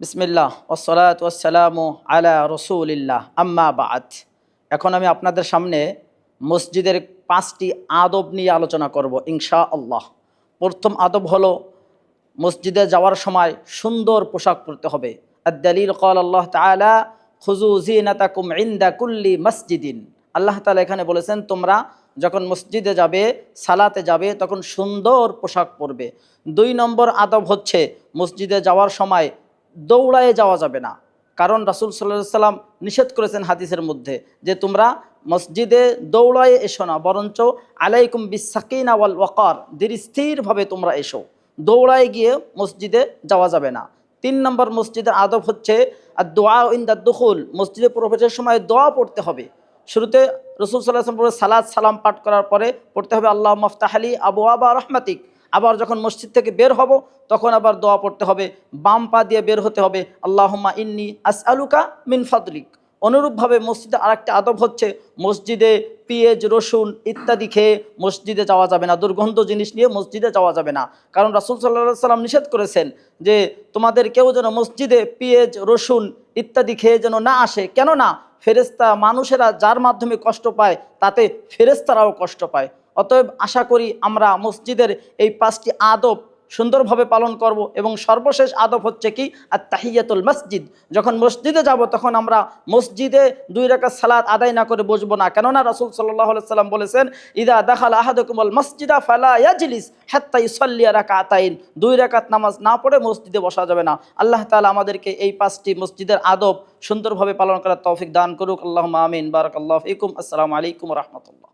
বিসমিল্লাহ ওয়াসসালাতু ওয়াসসালামু আলা রসুলিল্লাহ আম্মা বাদ। এখন আমি আপনাদের সামনে মসজিদের 5টি আদব নিয়ে আলোচনা করব ইনশাআল্লাহ। প্রথম আদব হলো মসজিদে যাওয়ার সময় সুন্দর পোশাক পরতে হবে। আদ-দালিল ক্বাল আল্লাহ তাআলা খুযু যিনাতাকুম ইনদা কুল্লি মসজিদিন। আল্লাহ তাআলা এখানে বলেছেন তোমরা যখন মসজিদে যাবে, সালাতে যাবে, তখন সুন্দর পোশাক পরবে। 2 নম্বর আদব হচ্ছে মসজিদে যাওয়ার সময় দৌড়ায়ে যাওয়া যাবে না, কারণ রাসূল সাল্লাল্লাহু আলাইহি সাল্লাম নিষেধ করেছেন হাদিসের মধ্যে যে তোমরা মসজিদে দৌড়ায়ে এসো না, বরঞ্চ আলাইকুম বিসাকিনা ওয়াল ওয়াকার, ধীর স্থিরভাবে তোমরা এসো, দৌড়ায় গিয়ে মসজিদে যাওয়া যাবে না। 3 নম্বর মসজিদের আদব হচ্ছে আদ-দুআ ইনদা দুখুল, মসজিদে প্রবেশের সময় দোয়া পড়তে হবে। শুরুতে রাসূল সাল্লাল্লাহু আলাইহি ওয়াসাল্লাম সালাত সালাম পাঠ করার পরে পড়তে হবে আল্লাহুম্মা আফতাহলি আবওয়াবা রাহমাতিক। আবার যখন মসজিদ থেকে বের হব তখন আবার দোয়া পড়তে হবে, বাম পা দিয়ে বের হতে হবে আল্লাহুম্মা ইন্নী আসআলুকা মিন ফাদলিক। অনুরূপভাবে মসজিদে আরেকটা আদব হচ্ছে মসজিদে পেঁয়াজ রসুন ইত্যাদি খেয়ে মসজিদে যাওয়া যাবে না, দুর্গন্ধ জিনিস নিয়ে মসজিদে যাওয়া যাবে না, কারণ রাসূল সাল্লাল্লাহু আলাইহি সাল্লাম নিষেধ করেছেন যে তোমাদের কেউ যেন মসজিদে পেঁয়াজ রসুন ইত্যাদি খেয়ে যেন না আসে, কেননা ফেরেশতা মানুষেরা যার মাধ্যমে কষ্ট পায় তাতে ফেরেশতারাও কষ্ট পায়। অতএব আশা করি আমরা মসজিদের এই 5টি আদব সুন্দরভাবে পালন করব। এবং সর্বশেষ আদব হচ্ছে কি আত-তাহিয়াতুল মসজিদ। যখন মসজিদে যাব তখন আমরা মসজিদে 2 রাকাত সালাত আদায় না করে বসবো না, কেননা রাসূল সাল্লাল্লাহু আলাইহি সাল্লাম বলেছেন ইদা দাখালা আহাদুকুমুল মসজিদা ফালা ইয়াজলিস হাত্তা ইউসাল্লি রাকাতাইন, 2 রাকাত নামাজ না পড়ে মসজিদে বসা যাবে না। আল্লাহ তাআলা আমাদেরকে এই 5টি মসজিদের আদব সুন্দরভাবে পালন করার তৌফিক দান করুক। আল্লাহুম্মা আমিন। বারাকাল্লাহু ফিকুম। আসসালামু আলাইকুম ওয়া রাহমাতুল্লাহ।